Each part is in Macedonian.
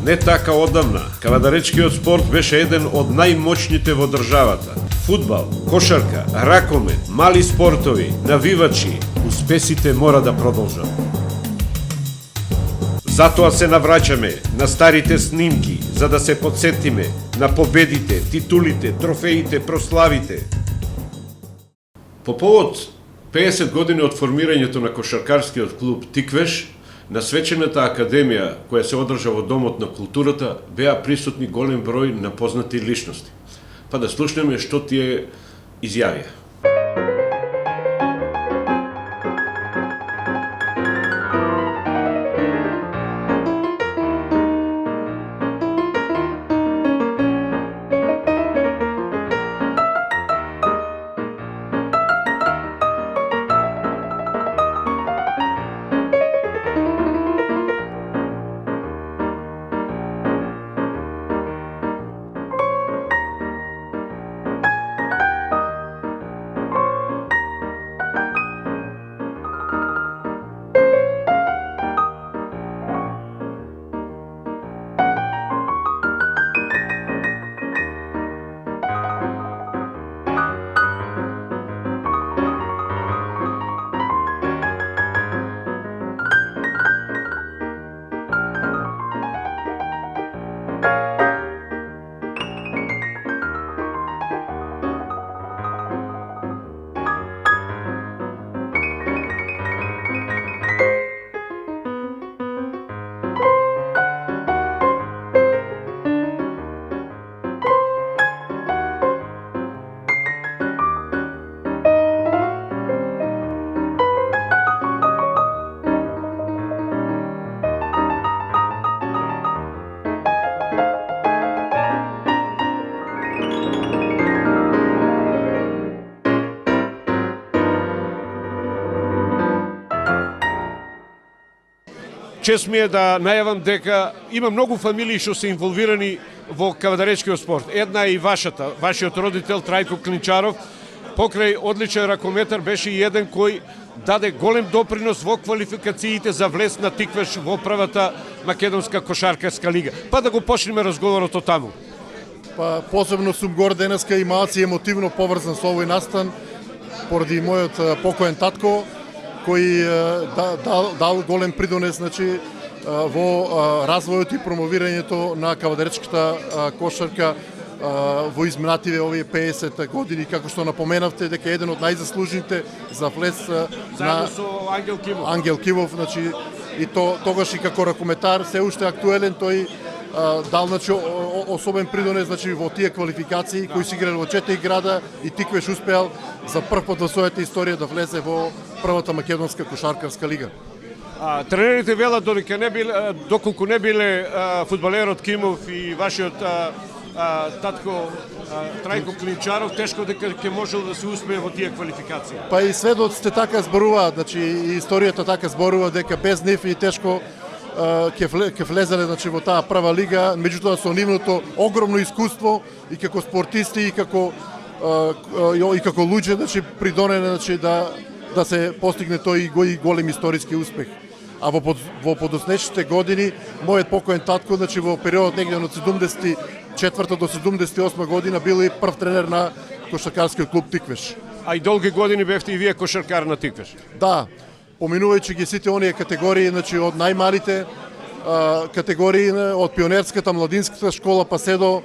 Не така одамна, кавадаречкиот спорт беше еден од најмоćните во државата. Фудбал, кошарка, ракомет, мали спортови, навивачи, успесите мора да продолжат. Затоа се навраќаме на старите снимки, за да се подсетиме на победите, титулите, трофеите, прославите. По повод 50 години од формирањето на кошаркарскиот клуб Тиквеш, на свечената академија која се одржа во Домот на културата беа присутни голем број на познати личности. Па да слушнеме што тие изјавија. Чест ми е да најавам дека има многу фамилии што се инволвирани во кавадаречкиот спорт. Една е и вашата, вашиот родител Трајко Клинчаров, покрај одличен ракометар беше и еден кој даде голем допринос во квалификациите за влез на Тиквеш во првата македонска кошаркарска лига. Па да го почнеме разговорот од таму. Па посебно сум гор денеска и малци емотивно поврзан со овој настан поради мојот покоен татко, кој дал голем придонес, значи, во развојот и промовирањето на кавадаречката кошарка во изминативе овие 50 години, како што напоменавте дека еден од најзаслужните за влез заедно со Ангел Кимов. Ангел Кимов, значи, и тогаш и како ракометар се уште актуелен, тој дал, значи, особен придонес, значи, во тие квалификации кои се играле во 4 града и Тиквеш успеал за прв пат во својата историја да влезе во првата македонска кошаркарска лига. Тренерите велат доколку не биле фудбалерот Кимов и вашиот татко Трајко Клинчаров, тешко дека ќе можел да се успее во тие квалификации. Па и сведоците така зборуваат, значи и историјата така зборува дека без нив и тешко ќе влезеле, значи, во таа прва лига, меѓутоа со нивното огромно искуство и како спортисти и како луѓе, значи, придонеле, значи, да се постигне тој и голем историски успех. А во подоснечните години мојот покоен татко, значи, во периодот негде од 74 до 78 година бил и прв тренер на кошаркарскиот клуб Тиквеш. А и долги години бевте и вие кошаркар на Тиквеш. Да, поминувајќи ги сите оние категории, значи, од најмалите категории, од пионерската, младинската школа, па се до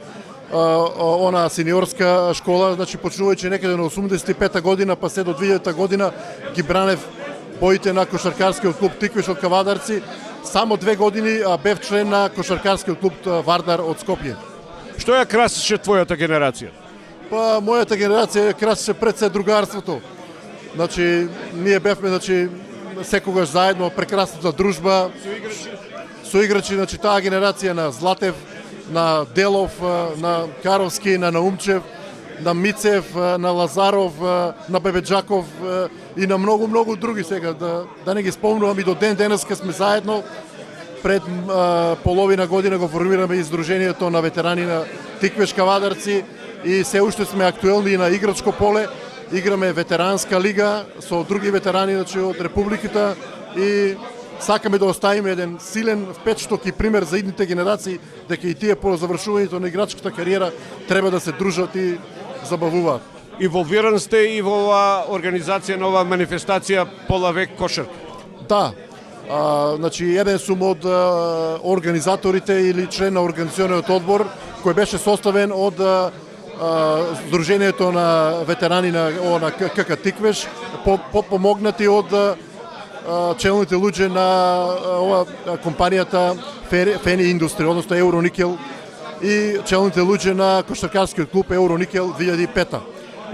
она сениорска школа, значи почнувајќи некаде на 85-та година, па се до 2000-та година ги бранев боите на кошаркарскиот клуб Тиквеш од Кавадарци. Само 2 години бев член на кошаркарскиот клуб Вардар од Скопје. Што ја красеше твојата генерација? Па мојата генерација красеше пред се другарството. Значи ние бевме, значи, секогаш заедно, прекрасната дружба. Соиграчи, значи, таа генерација на Златев, на Делов, на Каровски, на Наумчев, на Мицев, на Лазаров, на Бебеджаков и на многу други сега. Да не ги спомнувам, и до ден денеска сме заедно. Пред половина година го формираме издружението на ветерани на Тиквеш Кавадарци и се уште сме актуелни на играчко поле. Играме ветеранска лига со други ветерани, значи, од Републиката и сакаме да оставиме еден силен впечаток и пример за идните генерации, дека и тие по завршувањето на играчката кариера треба да се дружат и забавуваат. Инволвиран сте и во оваа организација на оваа манифестација Пола век кошарка. Да, значи еден сум од организаторите или член на организациониот одбор кој беше составен од Сдруженијето на ветерани на КК Тиквеш, помогнати од челните луѓе на ова компанијата Фени Индустри, односно Евроникел, и челните луѓе на кошаркарскиот клуб Евроникел 2005.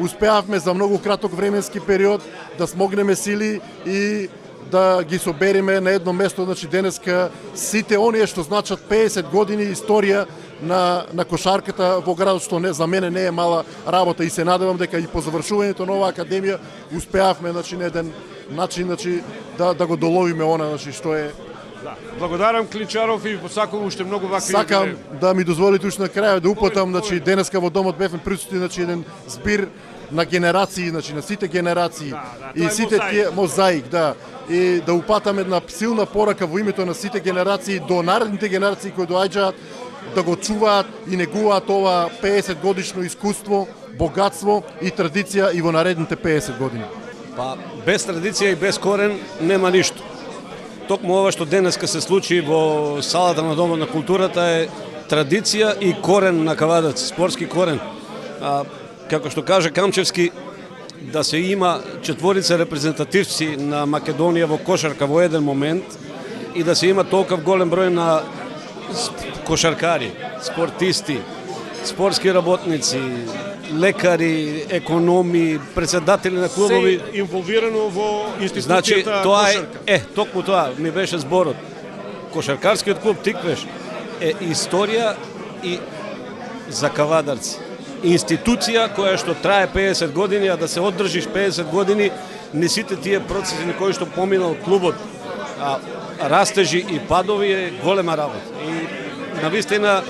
Успеавме за многу краток временски период да смогнеме сили и да ги собериме на едно место, значи денеска сите оние што значат 50 години историја на кошарката во градот, што за мене не е мала работа, и се надевам дека и по завршувањето на оваа академија успеавме, значи, на еден начин, значи, да го доловиме она, значи, што е. Да. Благодарам Кличаров и посакувам уште многу вакви. Сакам да ми дозволите уште на крај да упатам, значи, денеска во домот бевме присутни, значи, еден збир на генерации, значи на сите генерации, и сите тие мозаик, да. И да упатам една силна порака во името на сите генерации до наредните генерации кои доаѓаат, да го чуваат и негуваат ова 50 годишно искуство, богатство и традиција и во наредните 50 години. Па без традиција и без корен нема ништо. Токму ова што денеска се случи во салата на Домот на културата е традиција и корен на Кавадарци, спортски корен. Како што каже Камчевски, да се има четворица репрезентативци на Македонија во кошарка во еден момент и да се има толков голем број на кошаркари, спортисти, спортски работници, лекари, економи, председатели на клубови. Се инволвирано во институцијата, значи, тоа кошарка. Токму тоа ми беше зборот. Кошаркарскиот клуб Тиквеш е историја и за Кавадарци. Институција која што трае 50 години, а да се одржиш 50 години, не сите тие процеси на кои што поминал клубот, растежи и падови, е голема работа. И навистина,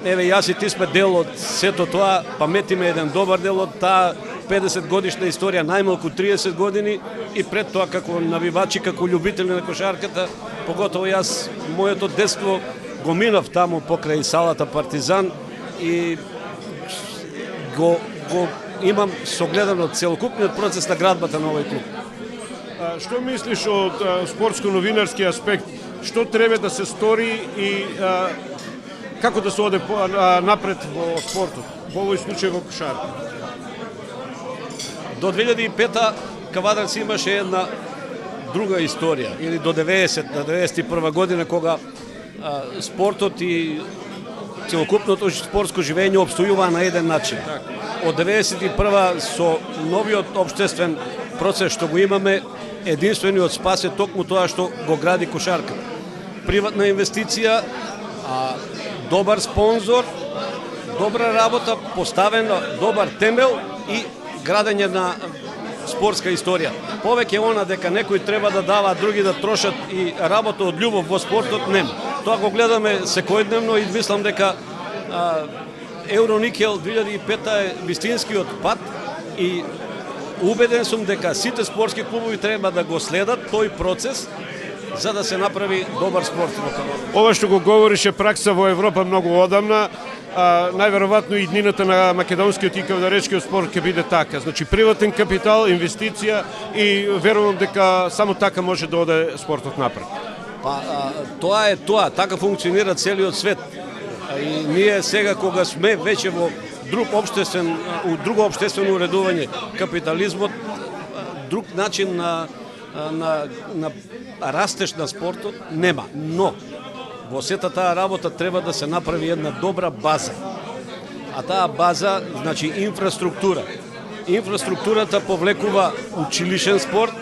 еве јас и ти сме дел од сето тоа, паметиме еден добар дел од таа 50 годишна историја, најмалку 30 години, и пред тоа како навивачи, како љубители на кошарката, поготово јас моето детство го минав таму покрај салата Партизан и го имам согледано целокупниот процес на градбата на овој клуб. Што мислиш од спортско-новинарски аспект? Што треба да се стори и како да се оде напред во спортот, во овој случај во кошарка? До 2005-та Кавадарци имаше една друга историја, или до 91 година, кога спортот и целокупното спортско живење обстојува на еден начин. Од 91 со новиот општествен процес што го имаме, единствениот спас е токму тоа што го гради кошарка. Приватна инвестиција, добар спонзор, добра работа, поставена добар темел и градење на спортска историја. Повеќе она дека некои треба да дава, други да трошат и работа од љубов во спортот, нема. Тоа го гледаме секојдневно и мислам дека Евроникел 2005 е вистинскиот пат и убеден сум дека сите спортски клубови треба да го следат тој процес за да се направи добар спорт во Кавадарци. Ова што го говорише пракса во Европа многу одамна, најверојатно и иднината на македонскиот и кавадаречкиот спорт ќе биде така. Значи приватен капитал, инвестиција, и верувам дека само така може да оде спортот напред. Па тоа е тоа, така функционира целиот свет. И ние сега кога сме веќе во друго општествено уредување, капитализмот, друг начин на растеж на спортот нема. Но во сета таа работа треба да се направи една добра база. А таа база значи инфраструктура. Инфраструктурата повлекува училишен спорт,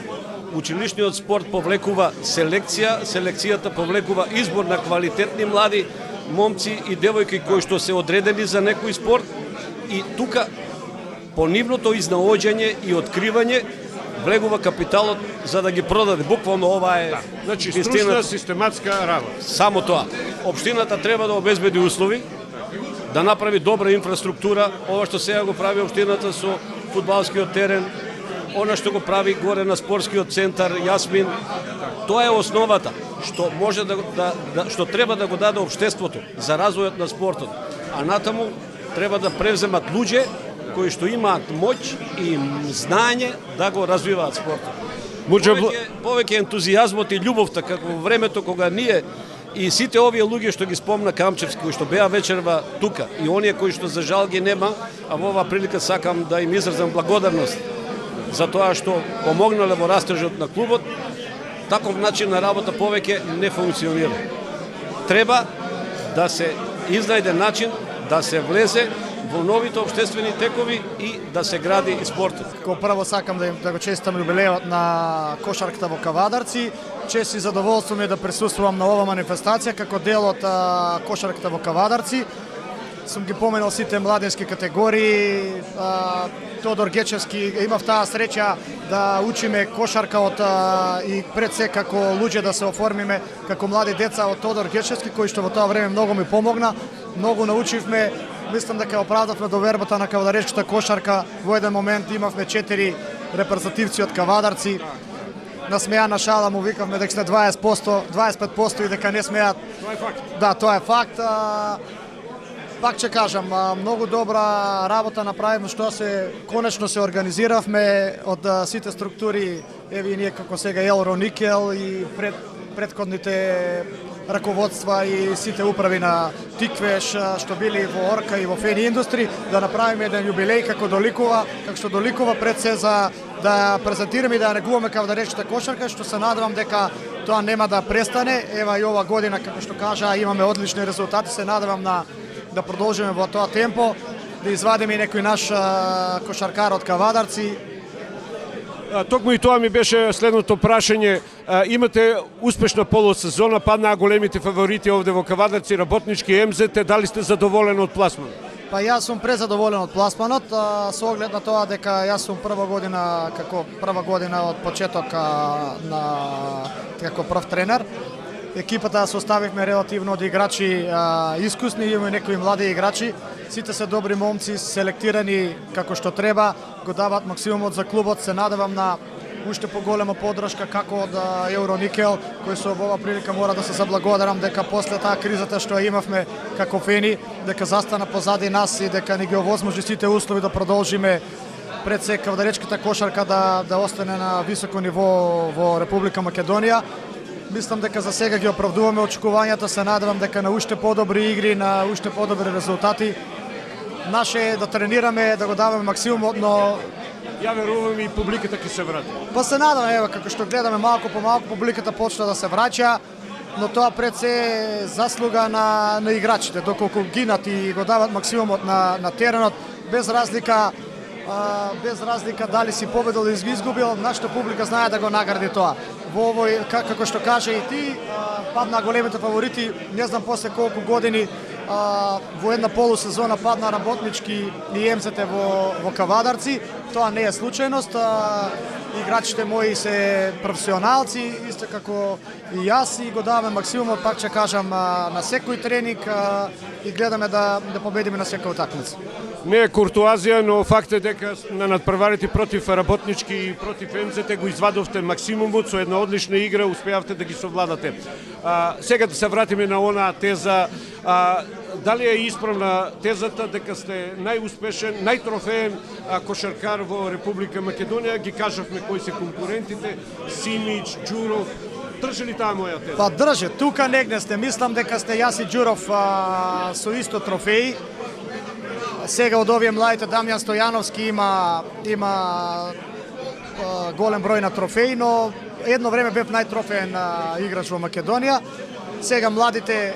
училишниот спорт повлекува селекција, селекцијата повлекува избор на квалитетни млади момци и девојки кои што се одредени за некој спорт, и тука по нивното изнаоѓање и откривање влегува капиталот за да ги продаде. Буквално ова е значи стручна систематска работа. Само тоа. Општината треба да обезбеди услови, да направи добра инфраструктура, ова што сега го прави општината со фудбалскиот терен, она што го прави горе на спортскиот центар Јасмин, тоа е основата што може што треба да го даде општеството за развојот на спортот. А натаму треба да превземат луѓе кои што имаат моќ и знање да го развиваат спортот. Повеќе ентузијазмот и љубовта како во времето кога ние и сите овие луѓе што ги спомна Камчевски, кои што беа вечерва тука, и оние кои што за жал ги нема, а во оваа прилика сакам да им изразам благодарност за тоа што помогнале во растежот на клубот, таков начин на работа повеќе не функционира. Треба да се изнајде начин да се влезе во новите општествени текови и да се гради спортот. Како прво сакам да го честитам јубилејот на кошарката во Кавадарци. Чест и задоволство ми е да присуствувам на оваа манифестација како дел од кошарката во Кавадарци. Сум ги поменал сите младински категории. Тодор Гечевски имав таа среќа да учиме кошарка и пред се како луѓе да се оформиме како млади деца од Тодор Гечевски, кој што во тоа време многу ми помогна. Многу научивме. Мислам дека оправдавме довербата на кавадаречката кошарка. Во еден момент имавме 4 репрезентативци од Кавадарци. На смејана шала му викавме дека сте 20%, 25% и дека не смеат. Тоа е факт. Да, тоа е факт. Пак ќе кажам, многу добра работа направивме што конечно се организиравме од сите структури, еви ние како сега Евроникел и предходните раководства и сите управи на Тиквеш што били во Орка и во Фени Индустри, да направиме еден јубилеј како што доликува пред се за да презентираме и да негуваме кавадаречката кошарка, што се надевам дека тоа нема да престане. Ева и ова година, како што кажа, имаме одлични резултати, се надевам да продолжиме во тоа темпо, да извадиме и некој наш кошаркар од Кавадарци. Токму и тоа ми беше следното прашање. Имате успешна полусезона, паднаа големите фаворити овде во Кавадарци, Работнички, МЗТ, дали сте задоволен од пласман? Па јас сум презадоволен од пласманот, со оглед на тоа дека јас сум прва година од почеток како прв тренер. Екипата составивме релативно од играчи искусни, имаме некои млади играчи. Сите се добри момци, селектирани како што треба, го даваат максимумот за клубот. Се надевам на уште поголема поддршка како од Евроникел, кој со ова прилика мора да се заблагодарам дека после таа кризата што ја имавме како Фени, дека застана позади нас и дека ни ги овозможи сите услови да продолжиме пред се кавадаречката кошарка да остане на високо ниво во Република Македонија. Мислам дека за сега ги оправдуваме очекувањата, се надевам дека на уште подобри игри, на уште подобри резултати. Наше е да тренираме, да го даваме максимумот, но Ја верувам и публиката ќе се врати. па се надевам, ева, како што гледаме малку по малку публиката почна да се враќа, но тоа пред се е заслуга на играчите, доколку гинат и го дават максимумот на теренот, без разлика дали си победил или изгубил, нашата публика знае да го награди тоа. Во овој, како што кажа и ти, падна големите фаворити, не знам после колку години, во една полусезона падна Работнички и МЗТ во Кавадарци. Тоа не е случајност. Играчите мои се професионалци, исто како и јас, и го даваме максимумот, пак ќе кажам, на секој тренинг и гледаме да победиме на секоја утакмица. Не е куртуазија, но факт е дека на надпреварите против Работнички и против МЗТ го извадовте максимумот со една одлична игра, успеавте да ги совладате. Сега да се вратиме на онаа теза, дали е исправна тезата дека сте најуспешен, најтрофеен кошаркар во Република Македонија? Ги кажавме кои се конкурентите, Синич, Ѓуров. Држи ли таа моја теза? Па држи, тука негде сте, мислам дека сте јас и Ѓуров со исто трофеи. Сега од овие младите Дамјан Стојановски има голем број на трофеи, но едно време бев најтрофеен играч во Македонија. Сега младите,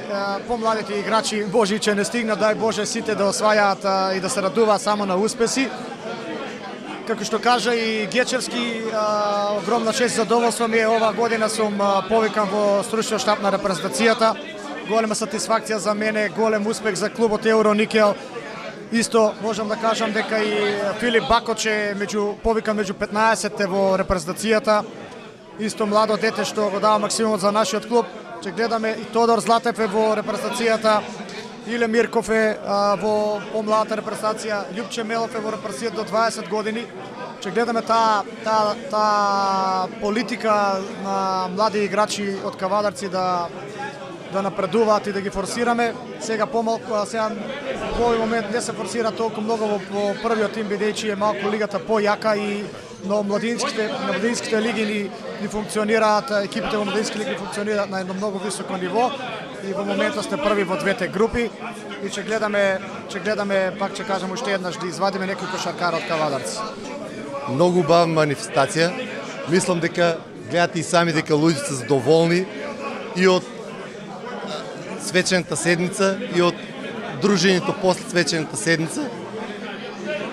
помладите играчи, Боже че не стигнат, дај Боже сите да освајаат и да се радуваат само на успеси. Како што кажа и Гечевски, огромна чест и задоволство ми е, ова година сум повикан во стручниот штаб на репрезентацијата. Голема сатисфакција за мене, голем успех за клубот Евроникел. Исто можам да кажам дека и Филип Бакоч е повикан меѓу 15-те во репрезентацијата. Исто младо дете што го дава максимумот за нашиот клуб. Че гледаме и Тодор Златев е во репрезентацијата, Иле Мирков е во помладата репрезентација, Љупче Мелов е во репрезентацијата до 20 години. Ќе гледаме таа политика на млади играчи од Кавадарци да напредуваат и да ги форсираме. Сега помалку, сега во овој момент не се форсира толку многу во првиот тим, бидејќи е малку лигата појака но младинските лиги ни функционираат, екипите во младински лиги функционираат на едно многу високо ниво и во моментот сте први во двете групи и ќе гледаме, пак ќе кажам уште еднаш, да извадиме некој кошаркар од Кавадарци. Многу убава манифестација. Мислам дека гледате и сами дека луѓето се задоволни и од свечената седница и од дружењето после свечената седница.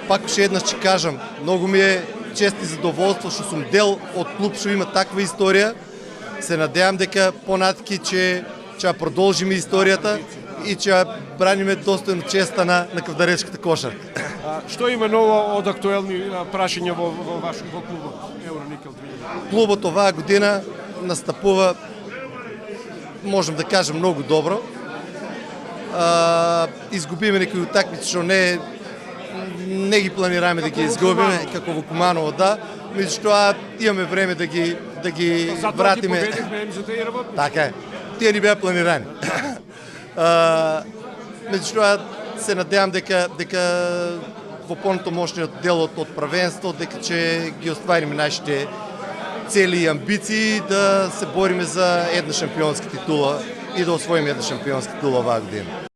Пак уште еднаш ќе кажам, многу ми е чест и задоволство што сум дел од клуб што има таква историја. Се надевам дека понатаки ќе продолжиме историјата и ќе браниме достојно честа на кавдаречката кошарка. Што има ново од актуелни прашања во клубот Евроникел 2000? Клубот оваа година настапува, можам да кажам, многу добро. Изгубиме некои утакмици што не ги планираме да ги изгубиме, како во Куманово, да. Меѓутоа имаме време да ги вратиме. Затоа ги победихме МЗТ и работници. Така е. Тие ни беа планирани. Меѓутоа се надевам дека во понатомошниот дел од првенство дека ќе ги оствариме нашите цели и амбиции да се бориме за една шампионска титула и да освоиме една шампионска титула оваа година.